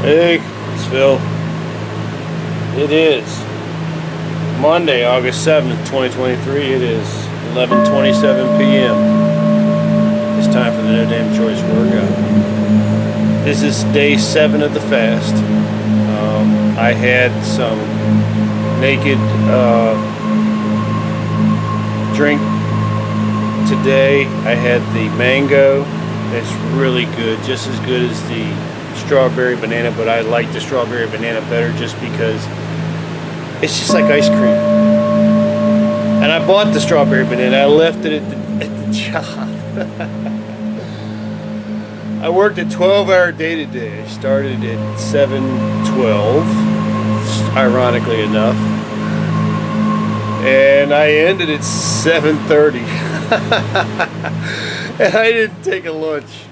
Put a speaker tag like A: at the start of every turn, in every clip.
A: Hey, it's Phil. It is Monday, August 7th, 2023. It is 11:27 p.m. It's time for the No Damn Choice workout. This is day 7 of the fast. I had some naked drink today. I had the mango. It's really good, just as good as the strawberry banana, but I like the strawberry banana better just because it's just like ice cream. And I bought the strawberry banana. I left it at the job. I worked a 12-hour day today. I started at 7:12, ironically enough, and I ended at 7:30. And I didn't take a lunch.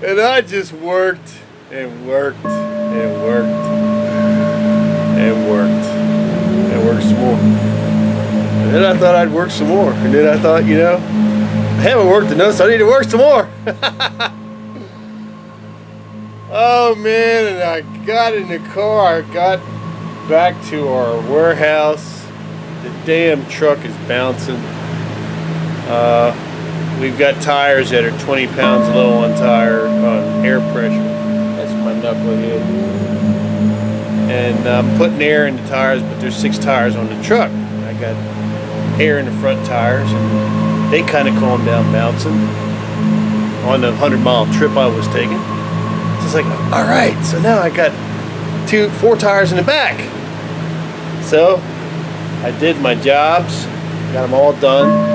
A: And I just worked and worked and worked and worked and worked some more. And then I thought I'd work some more. And then I thought, I haven't worked enough, so I need to work some more. Oh man, and I got in the car. I got back to our warehouse. The damn truck is bouncing. We've got tires that are 20 pounds low on air pressure. That's my knucklehead. And I'm putting air in the tires, but there's 6 tires on the truck. I got air in the front tires, and they kind of calmed down bouncing on the 100-mile trip I was taking. So it's like, all right, so now I got 4 tires in the back. So I did my jobs, got them all done.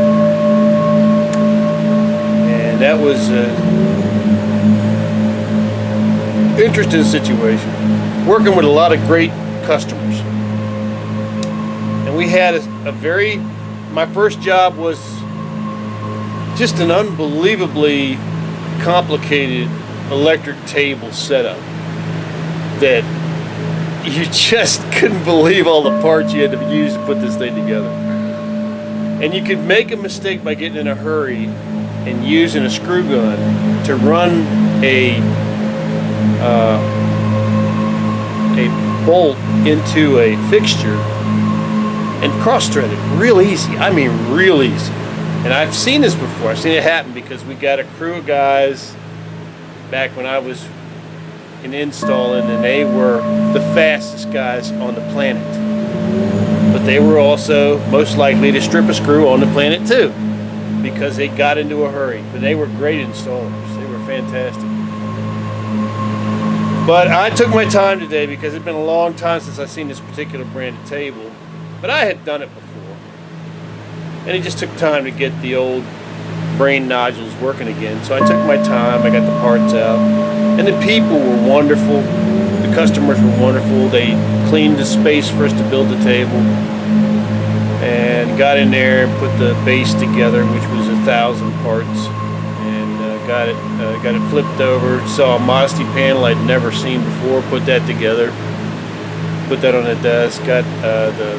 A: That was an interesting situation. Working with a lot of great customers. And we had my first job was just an unbelievably complicated electric table setup that you just couldn't believe all the parts you had to use to put this thing together. And you could make a mistake by getting in a hurry and using a screw gun to run a bolt into a fixture and cross-thread it real easy. I mean real easy. And I've seen this before. I've seen it happen because we got a crew of guys back when I was in installing, and they were the fastest guys on the planet. But they were also most likely to strip a screw on the planet too, because they got into a hurry. But they were great installers. They were fantastic. But I took my time today because it's been a long time since I've seen this particular brand of table. But I had done it before. And it just took time to get the old brain nodules working again. So I took my time, I got the parts out. And the people were wonderful. The customers were wonderful. They cleaned the space for us to build the table. And got in there and put the base together, which was 1,000 parts, and got it flipped over. Saw a modesty panel I'd never seen before. Put that together. Put that on the desk. Got the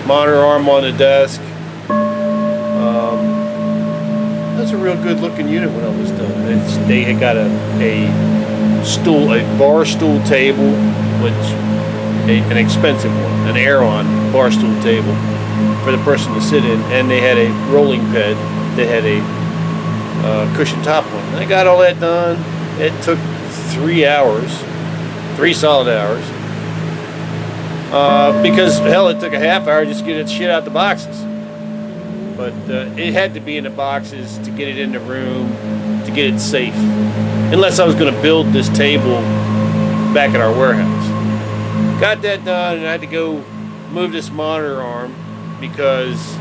A: monitor arm on the desk. That's a real good looking unit when I was done. They had got a bar stool table, which an expensive one, an Aeron bar stool table for the person to sit in, and they had a rolling bed. They had a cushion top one. And I got all that done. It took 3 solid hours, because hell, it took a half hour just to get that shit out the boxes. But it had to be in the boxes to get it in the room, to get it safe, unless I was going to build this table back at our warehouse. Got that done, and I had to go move this monitor arm because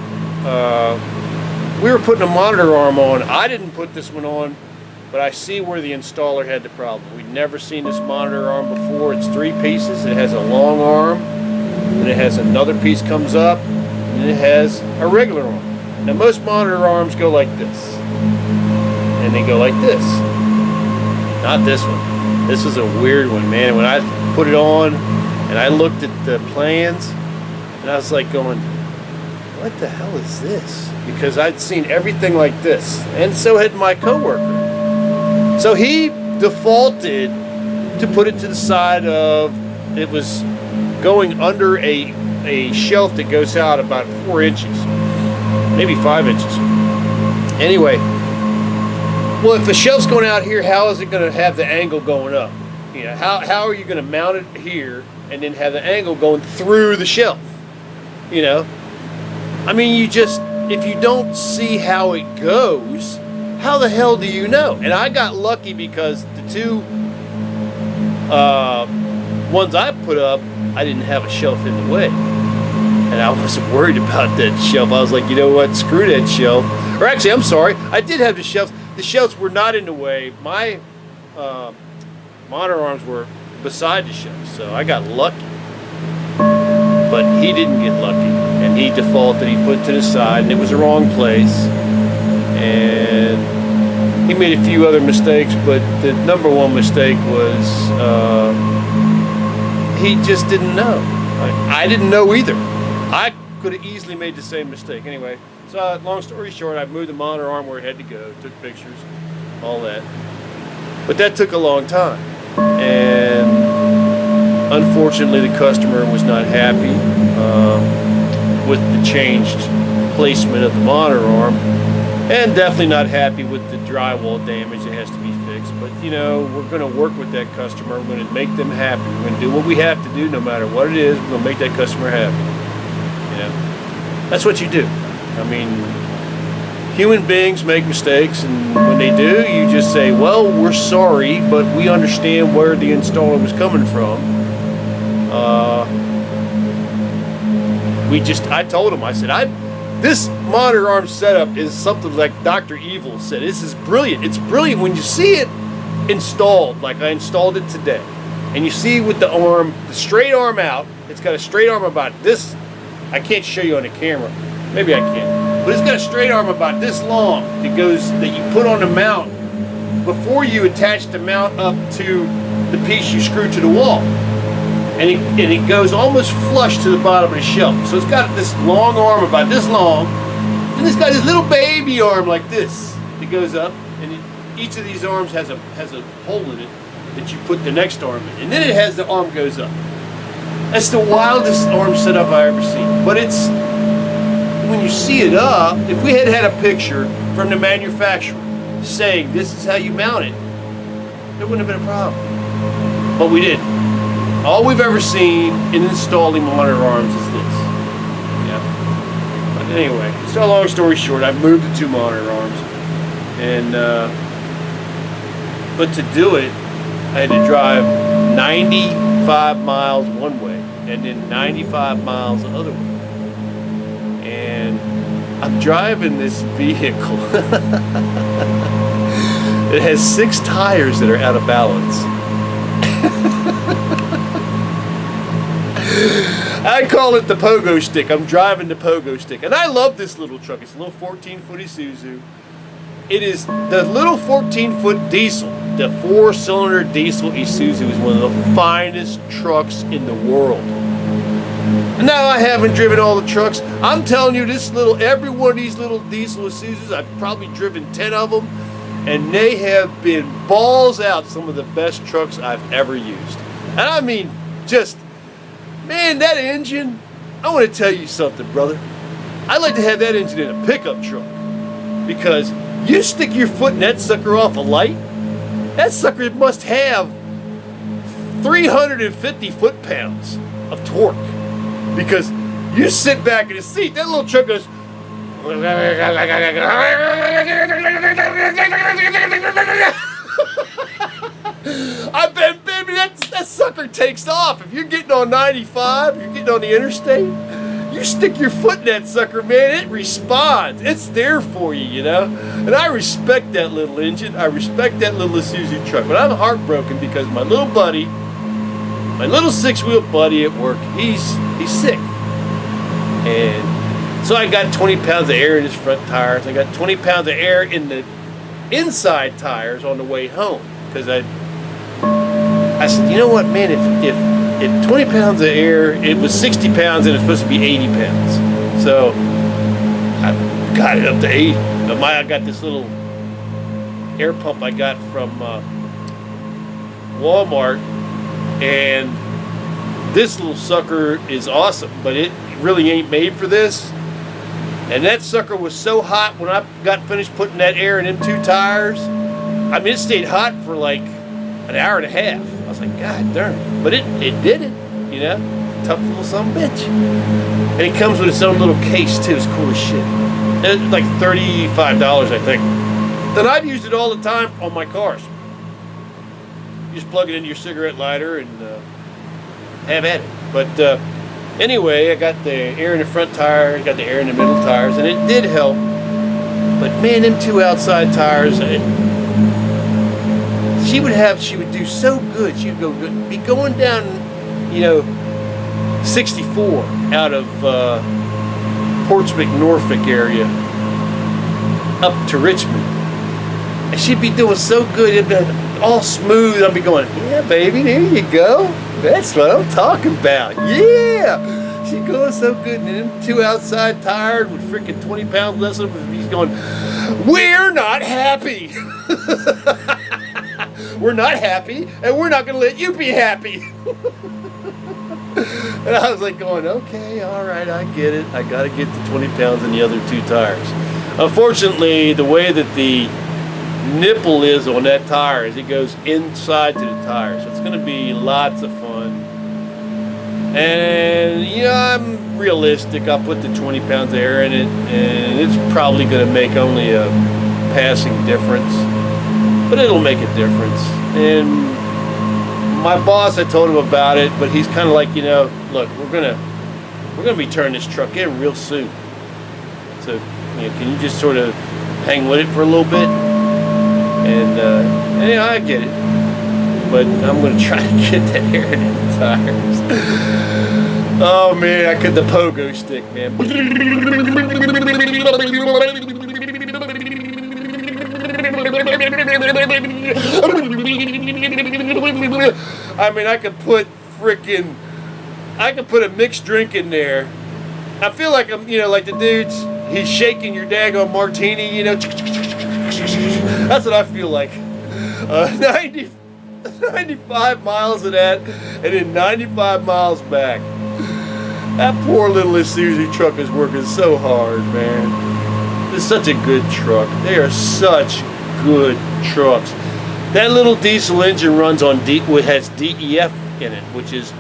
A: we were putting a monitor arm on. I didn't put this one on, but I see where the installer had the problem. We'd never seen this monitor arm before. It's 3 pieces. It has a long arm, and it has another piece comes up, and it has a regular arm. Now most monitor arms go like this, and they go like this. Not this one. This is a weird one, man. When I put it on, and I looked at the plans, and I was like going, what the hell is this? Because I'd seen everything like this, and so had my coworker. So he defaulted to put it to the side of, it was going under a shelf that goes out about 4 inches, maybe 5 inches. Anyway, well, if the shelf's going out here, how is it going to have the angle going up? You know, how are you going to mount it here and then have the angle going through the shelf? You know, I mean, if you don't see how it goes, how the hell do you know? And I got lucky because the two ones I put up, I didn't have a shelf in the way. And I wasn't worried about that shelf. I was like, you know what, screw that shelf. Or actually, I'm sorry, I did have the shelves. The shelves were not in the way. My monitor arms were beside the shelves, so I got lucky. But he didn't get lucky, and he defaulted. He put it to the side, and it was the wrong place. And he made a few other mistakes, but the number one mistake was he just didn't know. I didn't know either. I could have easily made the same mistake. Anyway, so long story short, I moved the monitor arm where it had to go, took pictures, all that. But that took a long time. And unfortunately, the customer was not happy with the changed placement of the monitor arm, and definitely not happy with the drywall damage that has to be fixed. But you know, we're going to work with that customer. We're going to make them happy. We're going to do what we have to do, no matter what it is. We're going to make that customer happy. You know, that's what you do. I mean, human beings make mistakes, and when they do, you just say, well, we're sorry, but we understand where the installer was coming from. I told him, I said, this monitor arm setup is something like Dr. Evil said. This is brilliant. It's brilliant when you see it installed, like I installed it today. And you see with the arm, the straight arm out, it's got a straight arm about this. I can't show you on the camera. Maybe I can. But it's got a straight arm about this long that you put on the mount before you attach the mount up to the piece you screw to the wall. And it goes almost flush to the bottom of the shelf. So it's got this long arm about this long, and it's got this little baby arm like this that goes up, and each of these arms has a hole in it that you put the next arm in, and then it has the arm goes up. That's the wildest arm setup I ever seen. But it's, when you see it up, if we had a picture from the manufacturer saying this is how you mount it, there wouldn't have been a problem. But we didn't. All we've ever seen in installing monitor arms is this. Yeah. But anyway, so long story short, I moved the two monitor arms, and but to do it, I had to drive 95 miles one way and then 95 miles the other way. And I'm driving this vehicle. It has 6 tires that are out of balance. I call it the pogo stick. I'm driving the pogo stick. And I love this little truck. It's a little 14-foot Isuzu. It is the little 14-foot diesel. The 4-cylinder diesel Isuzu is one of the finest trucks in the world. Now, I haven't driven all the trucks. I'm telling you, every one of these little diesel Isuzus, I've probably driven 10 of them, and they have been balls out some of the best trucks I've ever used. And I mean, man, that engine, I want to tell you something, brother. I'd like to have that engine in a pickup truck, because you stick your foot in that sucker off a light, that sucker must have 350 foot-pounds of torque, because you sit back in the seat, that little truck goes, I bet, baby, that sucker takes off. If you're getting on 95, you're getting on the interstate, you stick your foot in that sucker, man, it responds. It's there for you, you know? And I respect that little engine. I respect that little Isuzu truck. But I'm heartbroken because my little buddy, my little 6-wheel buddy at work, he's sick. And so I got 20 pounds of air in his front tires. I got 20 pounds of air in the inside tires on the way home. Because I said, you know what, man, if 20 pounds of air, it was 60 pounds and it's supposed to be 80 pounds. So I got it up to 80. But I got this little air pump I got from Walmart, and this little sucker is awesome, but it really ain't made for this. And that sucker was so hot when I got finished putting that air in them 2 tires. I mean, it stayed hot for like an hour and a half. I was like, God darn. But it did it, you know? Tough little son of a bitch. And it comes with its own little case too. It's cool as shit. And it's like $35, I think. And I've used it all the time on my cars. You just plug it into your cigarette lighter and have at it. But anyway, I got the air in the front tire, got the air in the middle tires, and it did help. But man, them 2 outside tires, she would do so good. She'd be going down, you know, 64 out of Portsmouth, Norfolk area up to Richmond. And she'd be doing so good, it'd be all smooth. I'd be going, yeah, baby, there you go. That's what I'm talking about. Yeah. She's going so good. And them 2 outside tires with freaking 20 pounds less of them, he's going, we're not happy. We're not happy, and we're not going to let you be happy. And I was like going, okay, all right, I get it. I got to get the 20 pounds in the other 2 tires. Unfortunately, the way that the nipple is on that tire is it goes inside to the tire. So it's going to be lots of fun. And, you know, I'm realistic. I'll put the 20 pounds of air in it, and it's probably going to make only a passing difference. But it'll make a difference. And my boss, I told him about it, but he's kind of like, you know, look, we're gonna be turning this truck in real soon. So, you know, can you just sort of hang with it for a little bit? And you know, I get it, but I'm gonna try to get that air in the tires. Oh man, I could the pogo stick, man. I mean, I could put a mixed drink in there. I feel like I'm, you know, like the dudes, he's shaking your daggone martini, you know. That's what I feel like. 95 miles of that, and then 95 miles back. That poor little Isuzu truck is working so hard, man. It's such a good truck. They are such good trucks. That little diesel engine runs on has DEF in it, which is,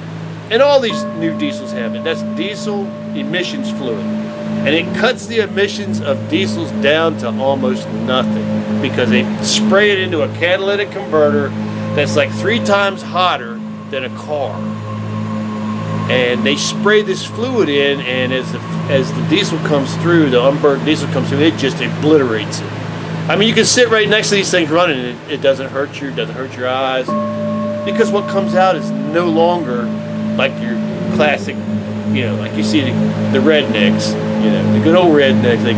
A: and all these new diesels have it. That's diesel emissions fluid, and it cuts the emissions of diesels down to almost nothing because they spray it into a catalytic converter that's like 3 times hotter than a car. And they spray this fluid in, and as the diesel comes through, the unburned diesel comes through, it just obliterates it. I mean, you can sit right next to these things running, and it doesn't hurt you, it doesn't hurt your eyes, because what comes out is no longer like your classic, you know, like you see the rednecks, you know, the good old rednecks. They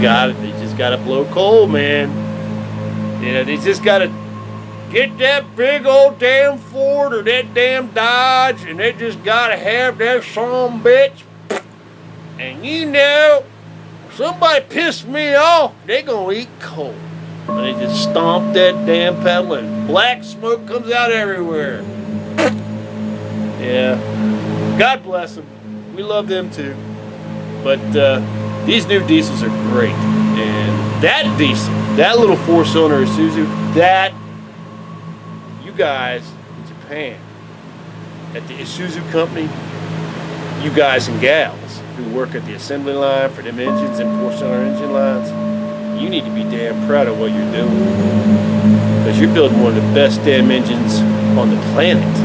A: just got to blow coal, man. You know, they just got to get that big old damn Ford or that damn Dodge, and they just gotta have that son bitch. And you know, somebody pissed me off, they gonna eat coal. And they just stomp that damn pedal, and black smoke comes out everywhere. Yeah, God bless them. We love them too. But these new diesels are great. And that diesel, that little 4-cylinder Isuzu, that you guys in Japan at the Isuzu company, you guys and gals who work at the assembly line for them engines and 4-cylinder engine lines, you need to be damn proud of what you're doing, because you're building one of the best damn engines on the planet.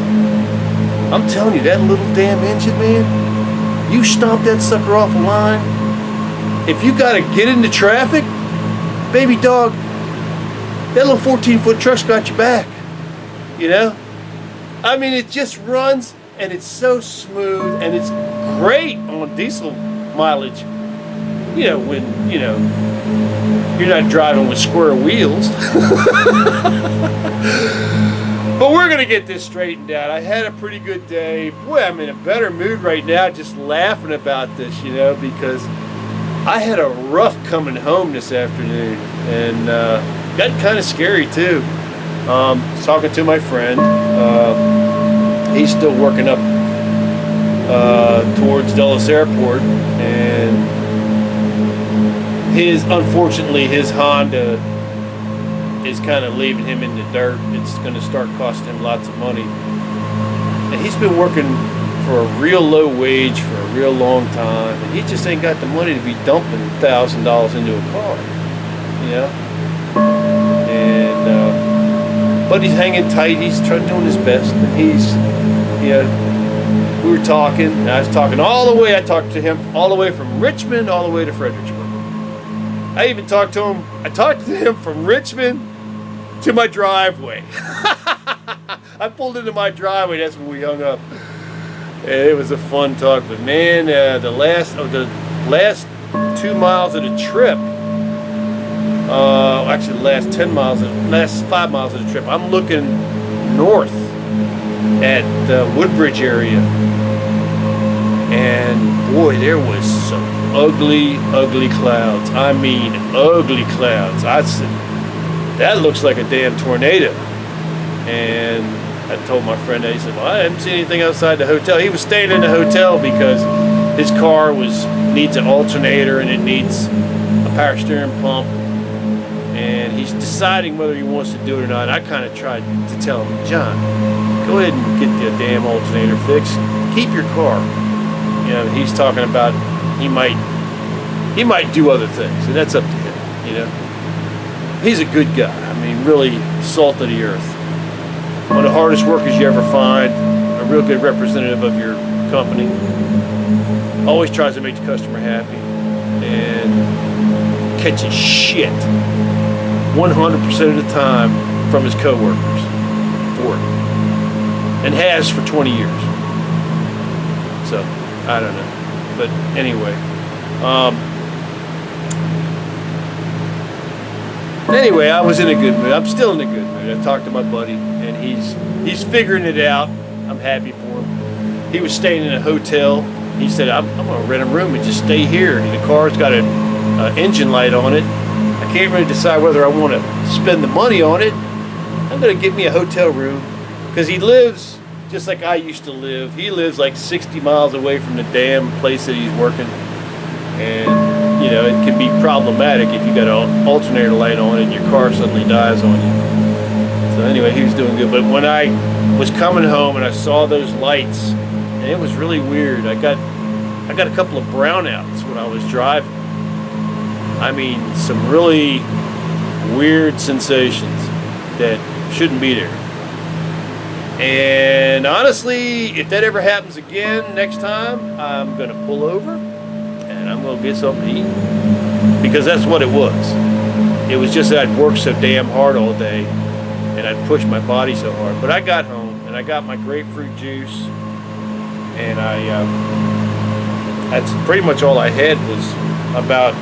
A: I'm telling you, that little damn engine, man, you stomp that sucker off the line, if you gotta get into traffic, baby dog, that little 14-foot truck's got your back. You know? I mean, it just runs, and it's so smooth, and it's great on diesel mileage. You know, when, you know, you're not driving with square wheels. But we're going to get this straightened out. I had a pretty good day. Boy, I'm in a better mood right now just laughing about this, you know, because I had a rough coming home this afternoon, and got kind of scary too. Talking to my friend. He's still working up towards Dulles Airport, and unfortunately his Honda is kind of leaving him in the dirt. It's going to start costing him lots of money, and he's been working for a real low wage for a real long time, and he just ain't got the money to be dumping $1,000 into a car, you know. And but he's hanging tight. He's doing his best, and we were talking, and I was talking all the way. I talked to him all the way from Richmond all the way to Fredericksburg. I even talked to him. I talked to him from Richmond to my driveway. I pulled into my driveway. That's when we hung up. And it was a fun talk. But man, the last 2 miles of the trip, actually the last 5 miles of the trip, I'm looking north at the Woodbridge area, and boy, there was some ugly clouds. I mean, ugly clouds. I said, that looks like a damn tornado. And I told my friend that. He said, well, I didn't see anything outside the hotel. He was staying in the hotel because his car needs an alternator, and it needs a power steering pump, and he's deciding whether he wants to do it or not. I kind of tried to tell him, John, go ahead and get the damn alternator fixed. Keep your car. You know, he's talking about he might do other things, and that's up to him. You know, he's a good guy. I mean, really salt of the earth. One of the hardest workers you ever find. A real good representative of your company. Always tries to make the customer happy, and catches shit 100% of the time from his coworkers for it, and has for 20 years. So I don't know, but anyway. Anyway, I was in a good mood. I'm still in a good mood. I talked to my buddy, and he's figuring it out. I'm happy for him. He was staying in a hotel. He said, I'm going to rent a room and just stay here. And the car's got an engine light on it. I can't really decide whether I want to spend the money on it. I'm going to get me a hotel room, because he lives just like I used to live. He lives like 60 miles away from the damn place that he's working. And you know, it can be problematic if you got an alternator light on and your car suddenly dies on you. So anyway, he was doing good. But when I was coming home and I saw those lights, and it was really weird. I got a couple of brownouts when I was driving. I mean, some really weird sensations that shouldn't be there. And honestly, if that ever happens again next time, I'm gonna pull over and I'm gonna get something to eat, because that's what it was. It was just that I'd worked so damn hard all day and I'd pushed my body so hard. But I got home and I got my grapefruit juice, and that's pretty much all I had was about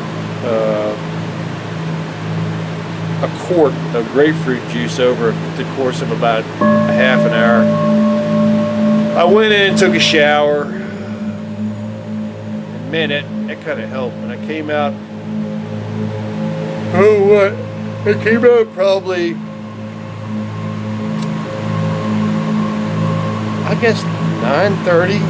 A: a quart of grapefruit juice over the course of about a half an hour. I went in and took a shower, and man, that kind of helped. When I came out, I came out probably, I guess 9:30.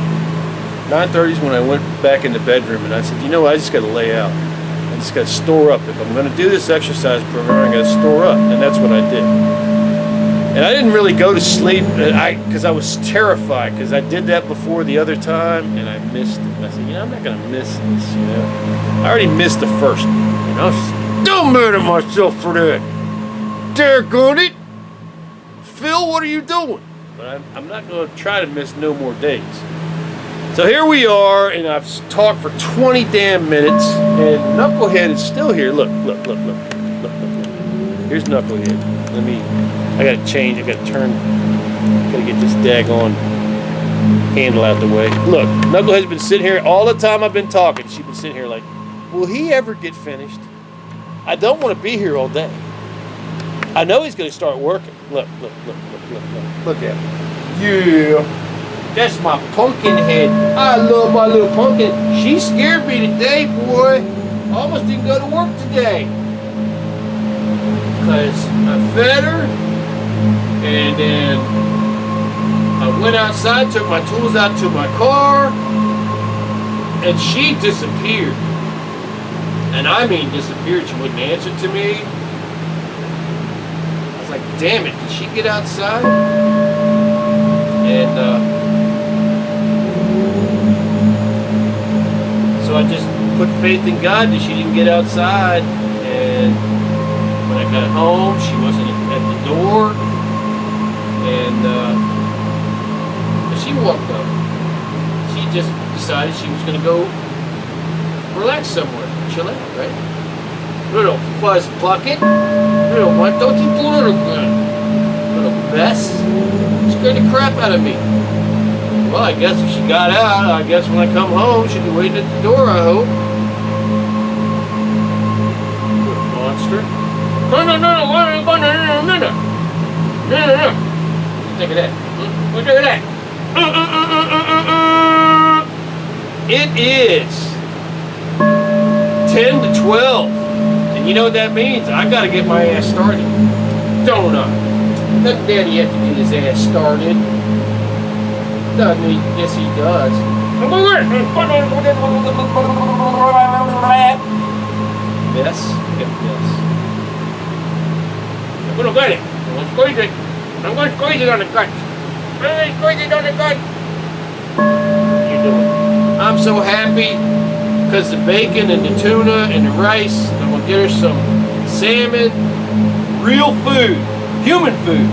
A: 9:30 is when I went back in the bedroom, and I said, you know what, I just got to lay out. I just got to store up. If I'm going to do this exercise program, I got to store up, and that's what I did. And I didn't really go to sleep because I was terrified, because I did that before the other time, and I missed it. And I said, I'm not going to miss this, I already missed the first one. Don't murder myself for that. Daggone it. Phil, what are you doing? But I'm not going to try to miss no more days. So here we are, and I've talked for 20 damn minutes, and Knucklehead is still here. Look. Here's Knucklehead. I gotta change, I gotta get this daggone handle out the way. Look, Knucklehead's been sitting here all the time I've been talking. She's been sitting here like, will he ever get finished? I don't want to be here all day. I know he's gonna start working. Look at him. Yeah. That's my pumpkin head. I love my little pumpkin. She scared me today, boy. I almost didn't go to work today. Because I fed her, And then I went outside, took my tools out to my car, and she disappeared. And I mean disappeared. She wouldn't answer to me. I was like, damn it, did she get outside? And so I just put faith in God that she didn't get outside. And when I got home, she wasn't at the door. And she walked up. She just decided she was going to go relax somewhere, chill out, right? Little fuzz bucket. Little what? Don't you do little mess? Scared the crap out of me. Well, I guess if she got out, I guess when I come home, she'll be waiting at the door, I hope. Little monster. No. Think of that. What do you think of that? It is 10 to 12. And you know what that means? I gotta get my ass started. Don't I? Doesn't Daddy have to get his ass started? Doesn't he? Yes, he does. Yes? Yes. I'm gonna get it. I'm gonna squeeze it. I'm gonna squeeze it on the gut. I'm gonna squeeze it on the gut. You doing? I'm so happy because the bacon and the tuna and the rice. I'm gonna get her some salmon, real food, human food.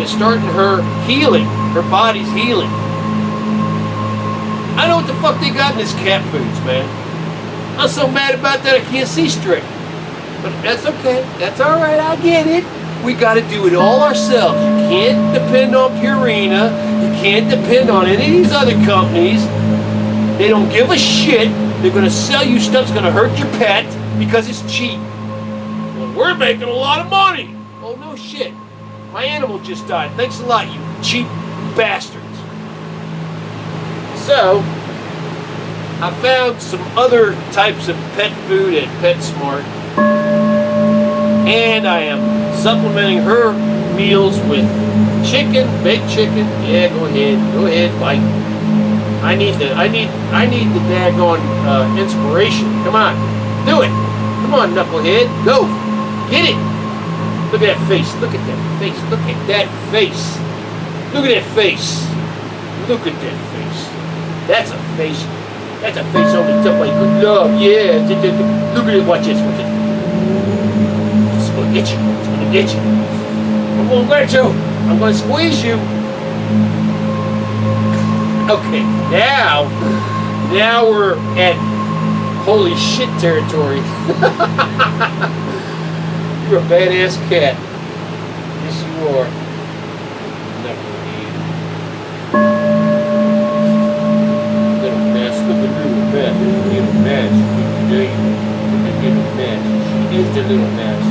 A: It's starting her healing. Her body's healing. I know what the fuck they got in this cat foods, man. I'm so mad about that I can't see straight. But that's okay. That's all right. I get it. We got to do it all ourselves. You can't depend on Purina. You can't depend on any of these other companies. They don't give a shit. They're going to sell you stuff that's going to hurt your pet because it's cheap. Well, we're making a lot of money. Oh, no shit. My animal just died. Thanks a lot, you cheap bastards. So, I found some other types of pet food at PetSmart. And I am supplementing her meals with chicken, baked chicken. Yeah, go ahead, bite. I need the daggone inspiration. Come on, do it. Come on, knucklehead, go, get it. Look at that face. Look at that face. Look at that face. Look at that face. Look at that face. That's a face. That's a face only done by good love. Yeah. Look at it. Watch this. Watch it. It's gonna get you. It's gonna get you. I'm gonna get you. I'm gonna squeeze you. Okay. Now we're at holy shit territory. You're a badass cat. Yes, you are. Little mess. Look at little mess. Little mess. Look at little mess. She is the little mess.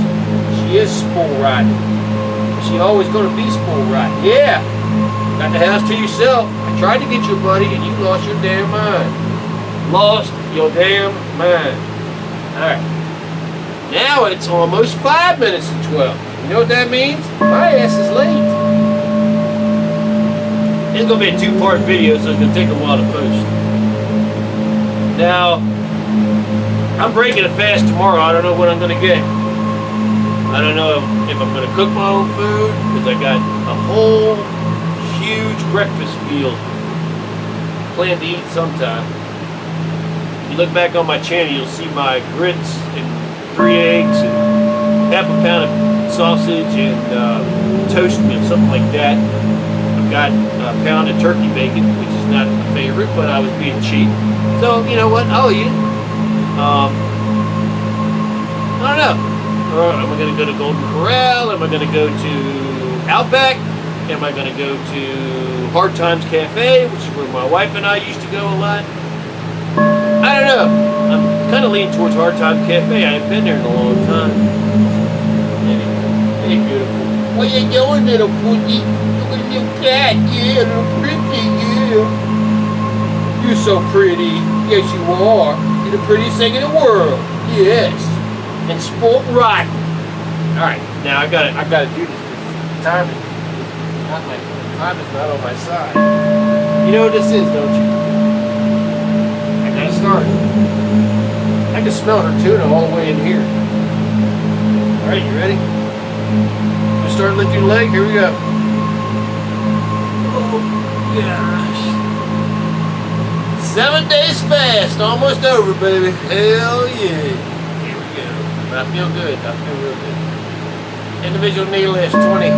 A: She is spoil rotten. She always gonna be spoil rotten. Yeah. Got the house to yourself. I tried to get you, buddy, and you lost your damn mind. Lost your damn mind. All right. Now it's almost 5 minutes to 12. You know what that means? My ass is late. It's going to be a two-part video, so it's going to take a while to post. Now, I'm breaking a fast tomorrow. I don't know what I'm going to get. I don't know if I'm going to cook my own food, because I got a whole huge breakfast meal planned to eat sometime. If you look back on my channel, you'll see my grits and 3 eggs and half a pound of sausage and toast meal, something like that. I've got a pound of turkey bacon, which is not a favorite, but I was being cheap. So, you know what? I'll eat it. I don't know. Am I going to go to Golden Corral? Am I going to go to Outback? Am I going to go to Hard Times Cafe, which is where my wife and I used to go a lot? I don't know. I'm kind of leaning towards Hard Times Cafe. I haven't been there in a long time. Hey, beautiful. What you doing, little pookie? Look at the little cat. Yeah, little pretty. Yeah. You're so pretty. Yes, you are. You're the prettiest thing in the world. Yes. And sport rotten. All right. Now I gotta do this. timing. My timing's not on my side. You know what this is, don't you? I gotta start. I can smell her tuna all the way in here. Alright, you ready? You start lifting your leg, here we go. Oh gosh. 7 days fast, almost over, baby. Hell yeah. Here we go. But I feel good, I feel real good. Individual knee lifts, 20.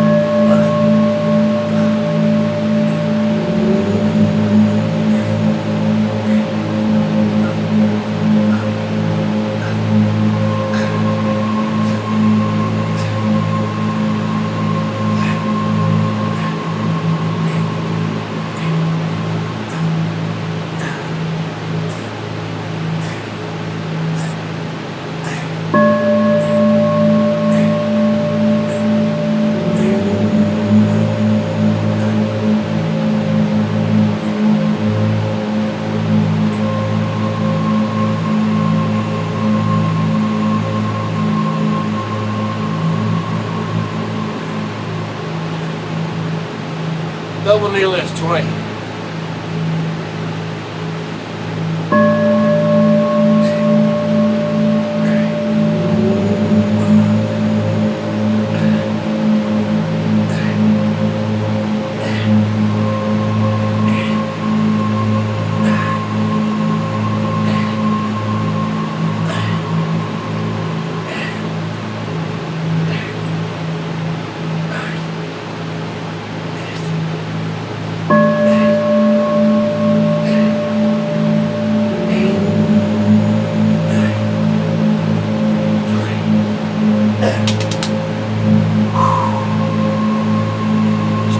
A: Double knee lifts, 20.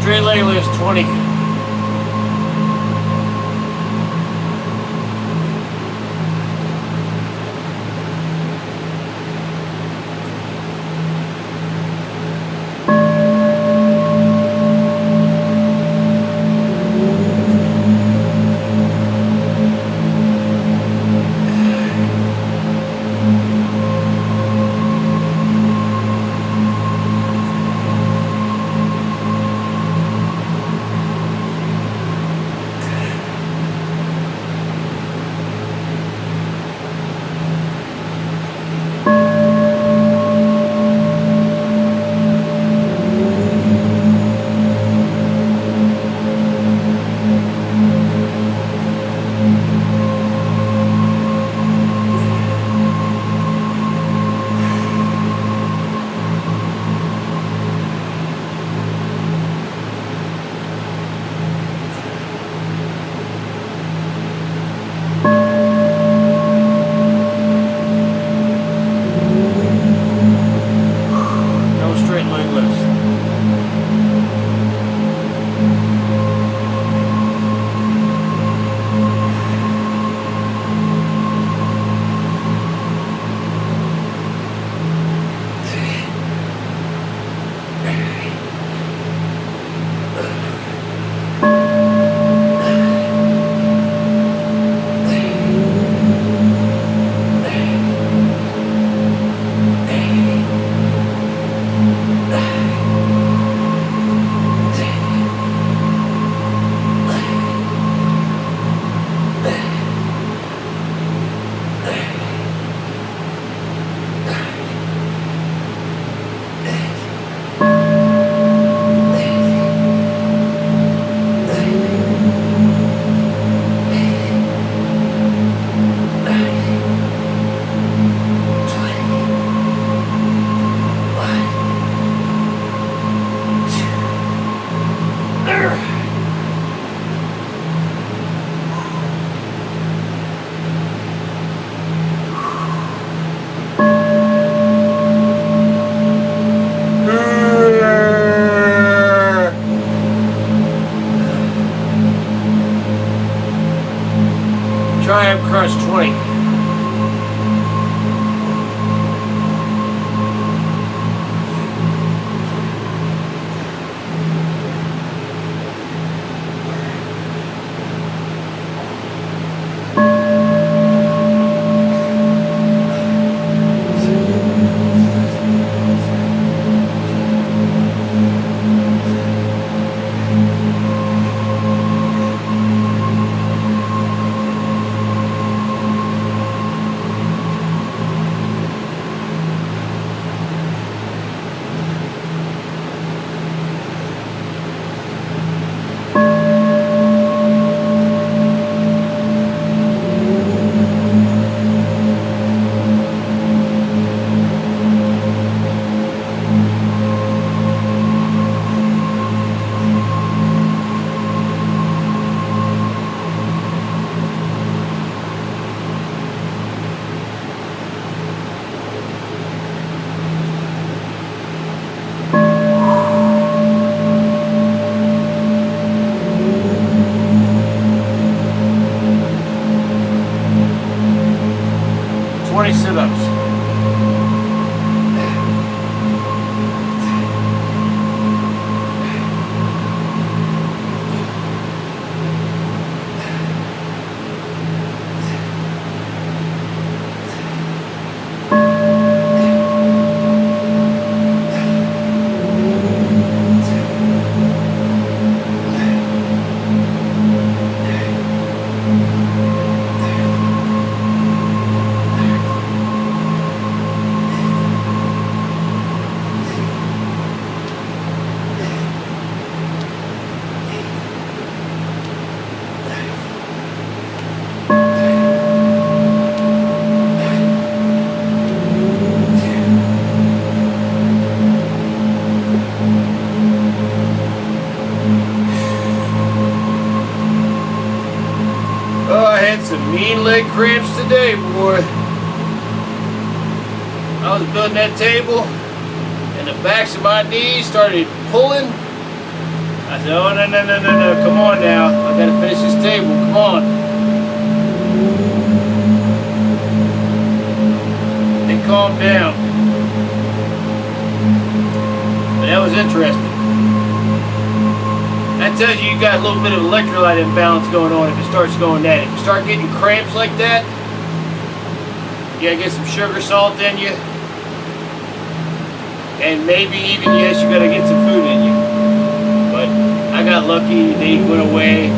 A: Straight leg lifts, 20. 20 sit-ups. Some mean leg cramps today, boy. I was building that table and the backs of my knees started pulling. I said, oh, no, come on now. I gotta finish this table, come on. They calmed down. But that was interesting. That tells you got a little bit of electrolyte imbalance going on if it starts going that. If you start getting cramps like that, you gotta get some sugar salt in you. And maybe even, yes, you gotta get some food in you. But I got lucky, they went away.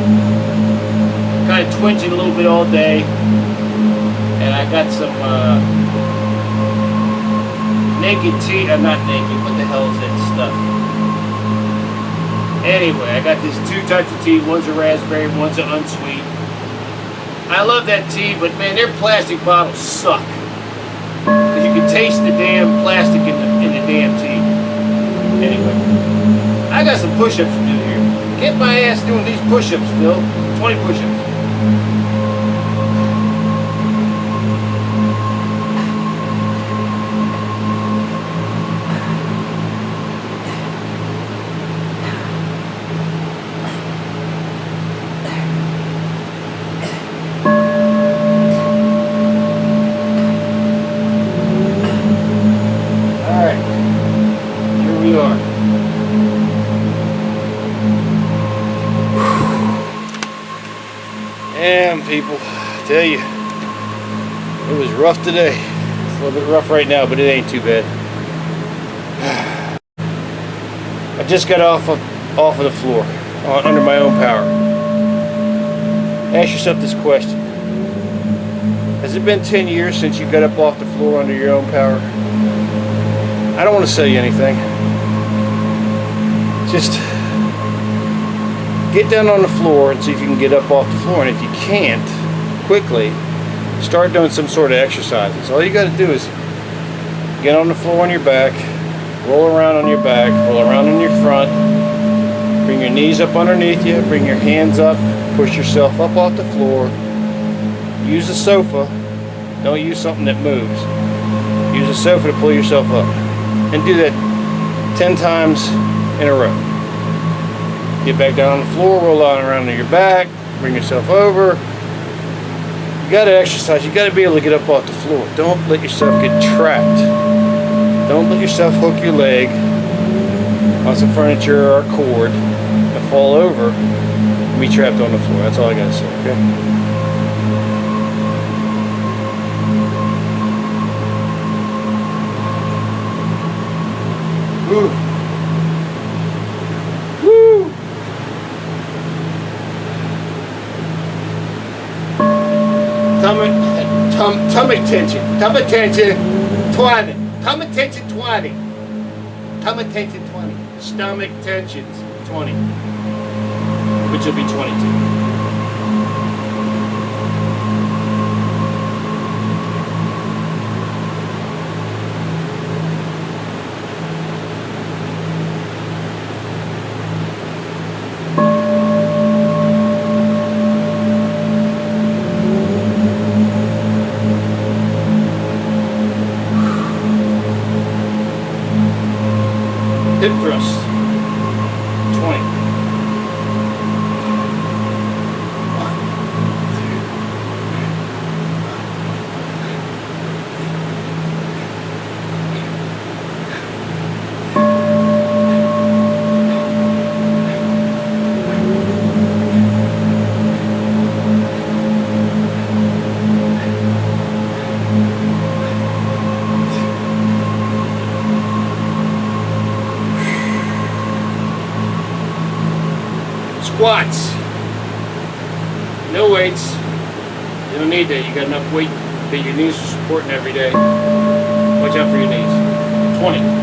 A: Kind of twinging a little bit all day. And I got some naked tea, not naked, what the hell is that stuff? Anyway, I got these two types of tea. One's a raspberry, one's an unsweet. I love that tea, but man, their plastic bottles suck. Because you can taste the damn plastic in the damn tea. Anyway, I got some push-ups to do here. Get my ass doing these push-ups, Phil. 20 push-ups. Damn, people, I tell you, it was rough today. It's a little bit rough right now, but it ain't too bad. I just got off of the floor, under my own power. Ask yourself this question. Has it been 10 years since you got up off the floor under your own power? I don't want to sell you anything. Just get down on the floor and see if you can get up off the floor. And if you can't, quickly start doing some sort of exercises. All you got to do is get on the floor on your back, roll around on your back, roll around on your front, bring your knees up underneath you, bring your hands up, push yourself up off the floor. Use a sofa. Don't use something that moves. Use a sofa to pull yourself up. And do that 10 times in a row. Get back down on the floor, roll on around on your back, bring yourself over. You gotta exercise, you gotta be able to get up off the floor. Don't let yourself get trapped. Don't let yourself hook your leg on some furniture or a cord and fall over and be trapped on the floor. That's all I gotta say, okay? Woo! Woo! Tummy tension, 20. Tummy tension, 20. Tummy tension, 20. Stomach tensions, 20. Which will be 22. Hip thrust, 20. Squats. No weights. You don't need that. You got enough weight that your knees are supporting every day. Watch out for your knees. 20.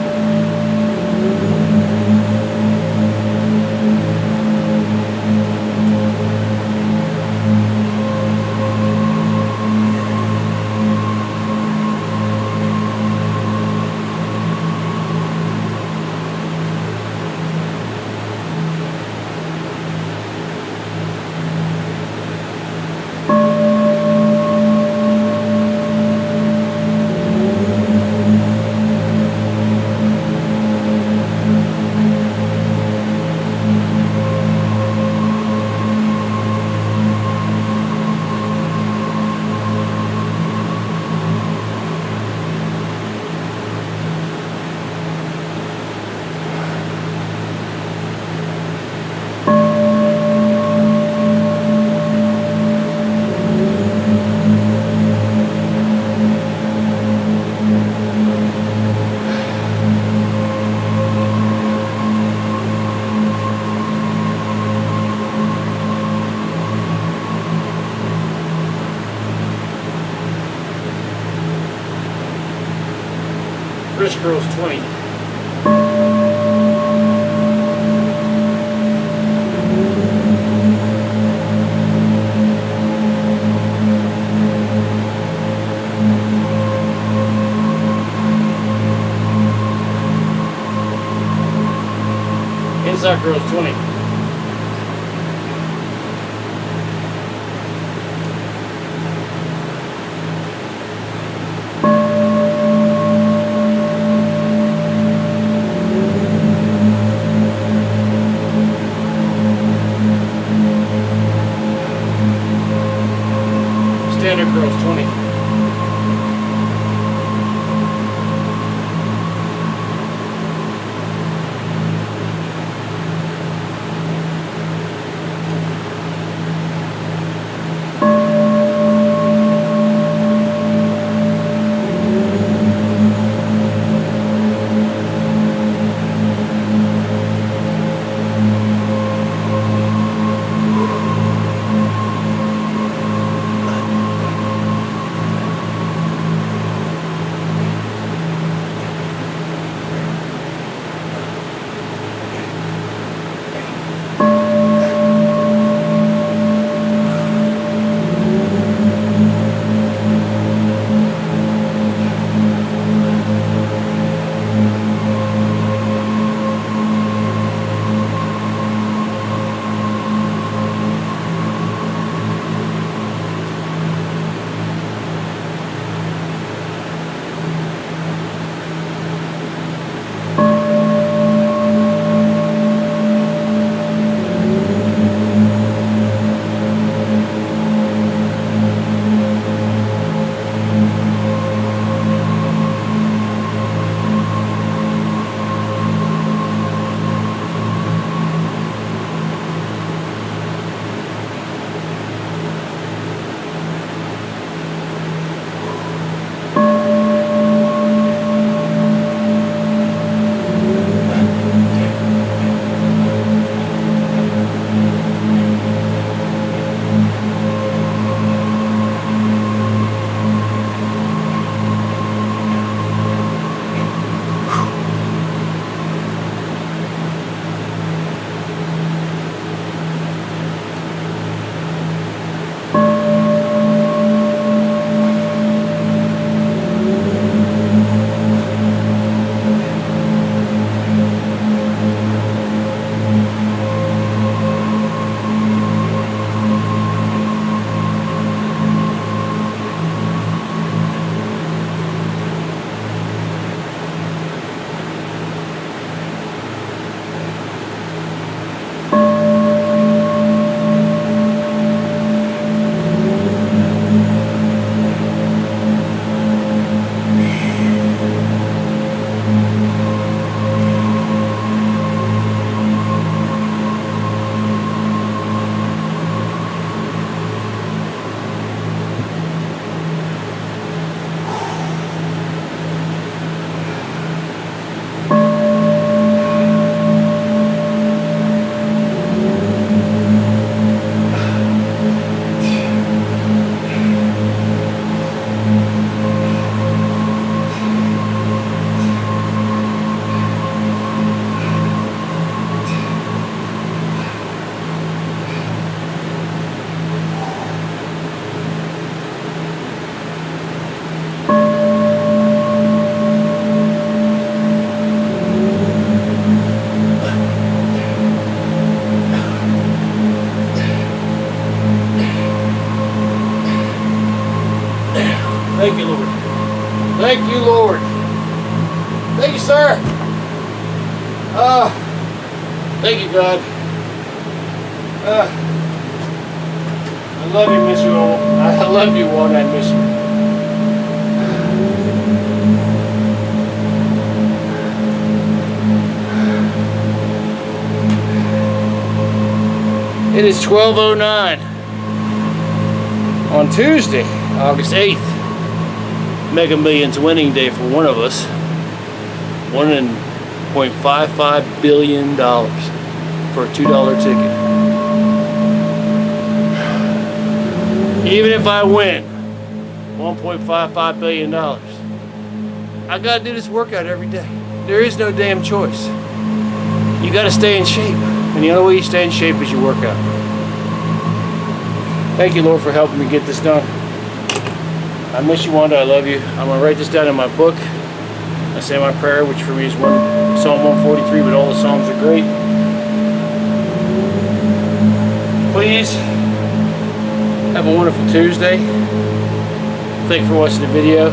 A: Wrist curls 20. Inside curls 20. Standard curls 20. Thank you, Lord. Thank you, sir. Thank you, God. I love you, Miss you. I love you, one. I miss you. It is 12:09 on Tuesday, August 8th. Mega Millions winning day for one of us. $1.55 billion for a $2 ticket. Even if I win $1.55 billion, I gotta do this workout every day. There is no damn choice. You gotta stay in shape. And the only way you stay in shape is you work out. Thank you, Lord, for helping me get this done. I miss you, Wanda. I love you. I'm going to write this down in my book. I say my prayer, which for me is Psalm 143, but all the Psalms are great. Please have a wonderful Tuesday. Thank you for watching the video.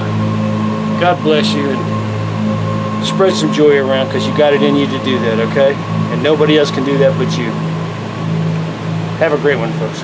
A: God bless you, and spread some joy around, because you got it in you to do that, okay? And nobody else can do that but you. Have a great one, folks.